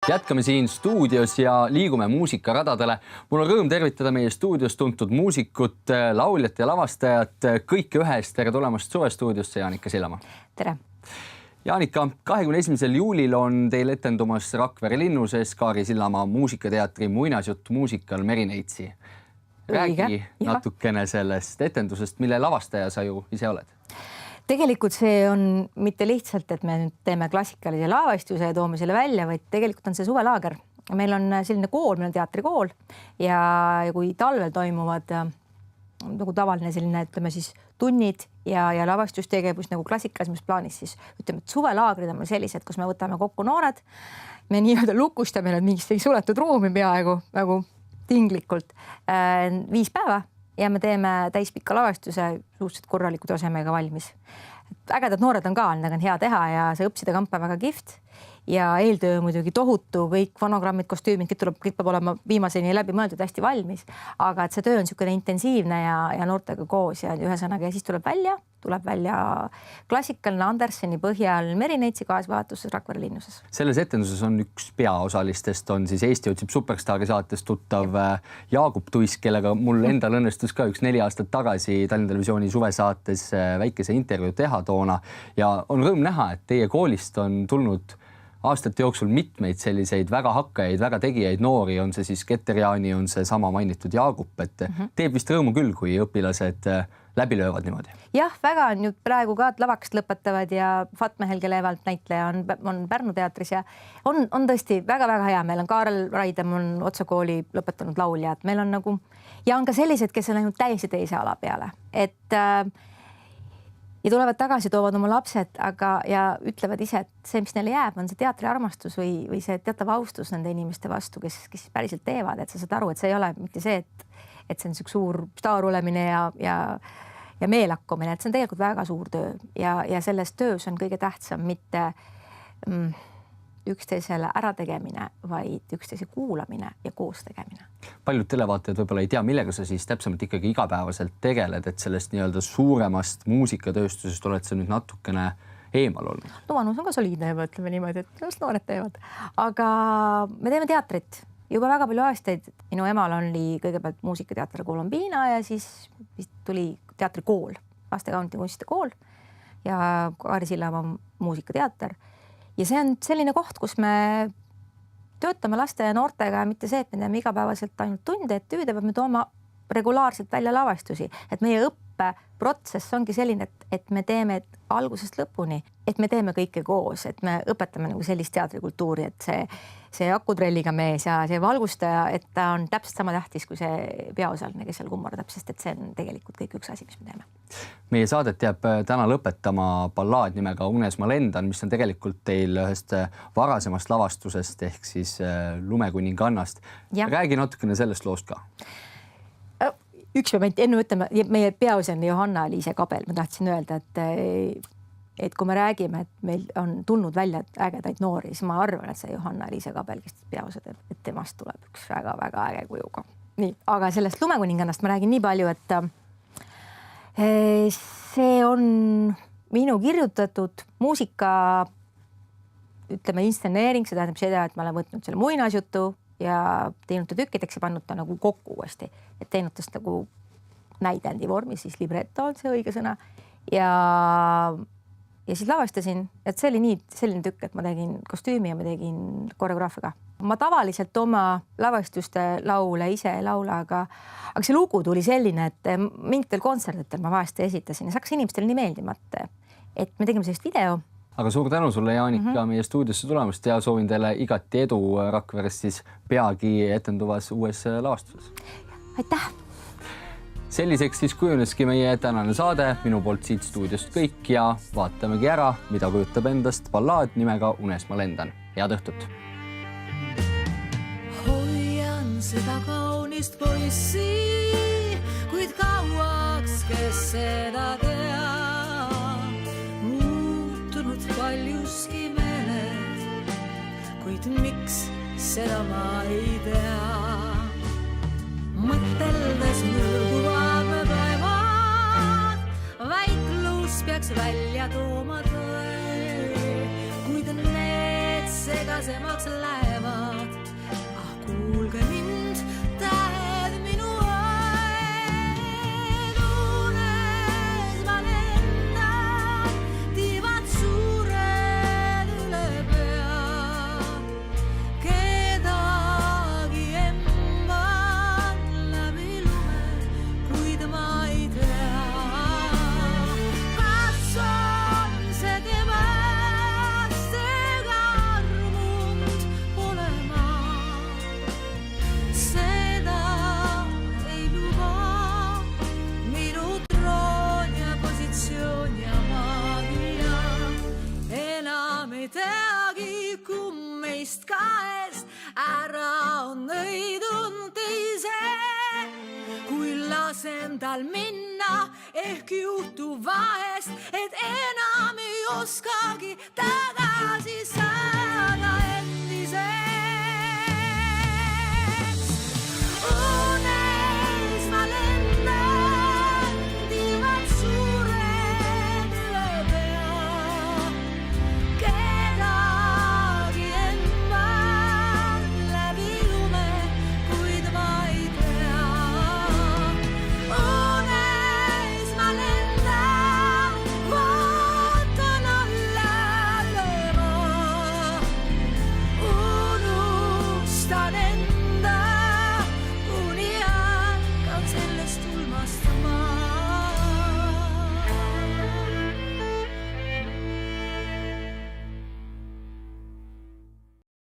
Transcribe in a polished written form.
Jätkame siin stuudios ja liigume muusikaradadele. Mul on rõõm tervitada meie stuudios tuntud muusikut, lauljat ja lavastajat kõike ühest. Tere tulemast Suvestuudiosse, Jaanika Sillamaa. Tere. Jaanika, 21. juulil on teil etendumas Rakvere linnuses Kaari Sillamaa muusikateatri muinasjutt muusikal Merineitsi. Räägi natukene sellest etendusest, mille lavastaja sa ju ise oled. Tegelikult see on mitte lihtsalt, et me nüüd teeme klassikalise lavastuse ja toome selle välja, vaid tegelikult on see suvelaager. Meil on selline kool, meil on teatrikool ja kui talvel toimuvad nagu tavaline selline, ütleme siis tunnid ja lavastustegevus nagu klassikalisemas plaanis, siis ütleme, et suvelaagrid on meil sellised, kus me võtame kokku noored, me nii-öelda lukustame nad mingist suletud ruumi peaaegu nagu tinglikult 5 päeva ja me teeme täispikka lavastuse suhteliselt korraliku tasemega valmis. Ägedad noored on ka, nendega on hea teha ja see õpside kamp on väga kihvt ja eeltöö muidugi tohutu, kõik fonogrammid, kostüümid, kõik peab olema viimaseni läbi mõeldud hästi valmis, aga et see töö on niisugune intensiivne ja noortega koos ja ühesõnaga ja siis tuleb välja klassikaline Anderseni põhjal Merineitsi kaasvaatuses Rakvere linnuses. Selles etenduses on üks peaosalistest, on siis Eesti otsib superstaari saates tuttav Jaagup Tuisk, kellega mul endal õnnestus ka 4 aastat tagasi Tallinna Televisiooni suvesaates väikese intervjuu teha toona ja on rõõm näha, et teie koolist on tulnud aastate jooksul mitmeid selliseid väga hakkajaid, väga tegijaid noori, on see siis Keter-Jaani, on see sama mainitud Jaagup, et teeb vist rõõmu küll, kui õpilased läbi löövad niimoodi. Jah, väga on ju praegu ka lavakast lõpetavad ja Fatmehel Kelevalt näitleja on Pärnu teatris ja on tõesti väga-väga hea. Meil on Kaarel Raidem on Otsa kooli lõpetanud lauljad. Meil on nagu ja on ka sellised, kes on läinud täiesti teise ala peale, et ja tulevad tagasi, toovad oma lapsed, ja ütlevad ise, et see, mis neile jääb, on see teatriarmastus või see teatav austus nende inimeste vastu, kes päriselt teevad, et sa saad aru, et see ei ole mitte see, et see on suur staar olemine ja meelakkumine, et see on tegelikult väga suur töö ja selles töös on kõige tähtsam mitte üksteisele ärategemine, vaid üksteise kuulamine ja koos tegemine. Paljud televaatajad võib-olla ei tea, millega sa siis täpsemalt ikkagi igapäevaselt tegeled, et sellest nii-öelda suuremast muusikatööstusest oled sa nüüd natukene eemal olnud? No vanus on ka soliidne juba, ütleme niimoodi, et just noored teevad. Aga me teeme teatrit juba väga palju aastaid. Minu emal oli kõigepealt muusikateater Colombina ja siis tuli teatrikool, lastekaunti kunstide kool ja Kaari Sillamaa muusikateater. Ja see on selline koht, kus me töötame laste ja noortega, mitte see, et me teeme igapäevaselt ainult tunde, et tüüde, vaid me toome regulaarselt välja lavastusi. Et meie õppeprotsess ongi selline, et me teeme algusest lõpuni, et me teeme kõike koos, et me õpetame nagu sellist teatrikultuuri, et see akutrelliga mees ja see valgustaja, et ta on täpselt sama tähtis kui see peaosaline, kes seal kummardab, sest et see on tegelikult kõik üks asi, mis me teeme. Meie saadet jääb täna lõpetama ballaad nimega Unes ma lendan, mis on tegelikult teil ühest varasemast lavastusest ehk siis Lumekuningannast. Räägi natukene sellest loost ka. Üks moment, enne ütleme, meie peaosaline Johanna-Liise Kabel, ma tahtsin öelda, et kui me räägime, et meil on tulnud välja ägedaid noori, siis ma arvan, et see Johanna-Liise Kabel, kes peaosa teeb, et temast tuleb üks väga-väga äge kujuga. Nii, aga sellest Lumekuningannast ma räägin nii palju, et see on minu kirjutatud muusika, ütleme, instseneering, see tähendab seda, et ma olen võtnud selle muinasjutu ja teinud ta tükkideks ja pannud ta nagu kokku uuesti, et teinud tast nagu näidendi vormis, siis libretto on see õige sõna ja siis lavastasin, et see oli selline tükk, et ma tegin kostüümi ja ma tegin koreograafiga. Ma tavaliselt oma lavastuste laule ise ei laula, aga see lugu tuli selline, et mingitel kontserditel ma vahest esitasin ja see hakkas inimestele nii meeldima, et me tegime sellist video. Aga suur tänu sulle, Jaanika, meie stuudiosse tulemast ja soovin teile igati edu Rakveres siis peagi etenduvas uues lavastuses. Aitäh! Selliseks siis kujuneski meie tänane saade. Minu poolt siit stuudiost kõik ja vaatamegi ära, mida kujutab endast ballaad nimega Unes ma lendan. Head õhtut! Hoian seda kaunist poissi, kuid kauaks, kes seda teab. Paljuski meeled, kuid miks seda ma ei tea. Mõteldes mõõguvad me päevad, väiklus peaks välja tooma tõe, kuid need segasemaks lähevad. ära on nõidun teise. Kui lasen tal minna, ehk juhtub vahest, et enam ei oskagi tagasi saada.